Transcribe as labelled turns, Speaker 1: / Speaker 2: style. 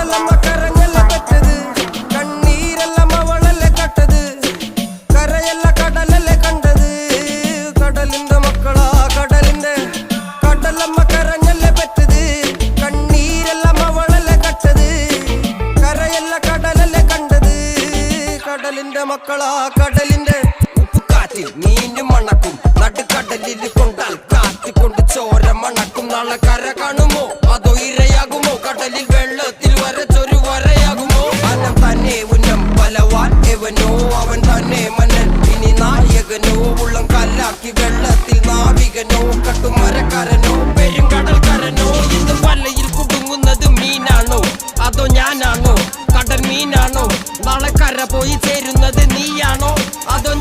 Speaker 1: കടലമ്മ കരഞ്ഞല്ല പെറ്റത്, കണ്ണീരെല്ലാം അവളല്ലേ കട്ടത്, കരയല്ല കടലല്ലേ കണ്ടത്. കടലിന്റെ മക്കളാ കടലിന്റെ, കടലമ്മ കരഞ്ഞല്ലേ പെറ്റത്, കണ്ണീരെല്ലാം അവളല്ലേ കട്ടത്, കരയല്ല കടലല്ലേ കണ്ടത്. കടലിന്റെ മക്കളാ കടലിന്റെ. ഉപ്പുകാറ്റിൽ മീനും മണക്കും, നടുക്കടലിൽ കൊണ്ടാൽ കാറ്റിക്കൊണ്ട് ചോര മണക്കും. നാളെ കര കാണുമോ അതോ ഇരയാകുമോ, കടലിൽ വെള്ളത്തിൽ വരച്ചൊരു വരയാകുമോ. അനം തന്നെ ഉന്നം ബലവാൻ എവനോ, അവൻ തന്നെ മന്നൻ ഇനി നായകനോ. ഉള്ളം കല്ലാക്കി വെള്ളത്തിൽ നാവികനോ, കട്ടുമരക്കാരനോ പെരുങ്കടൽക്കാരനോ. ഇന്ന് വലയിൽ കുടുങ്ങുന്നത് മീനാണോ അതോ ഞാനാണോ, കടൽ മീനാണോ. നാളെ കര പോയി ചേരുന്നത് നീയാണോ അതോ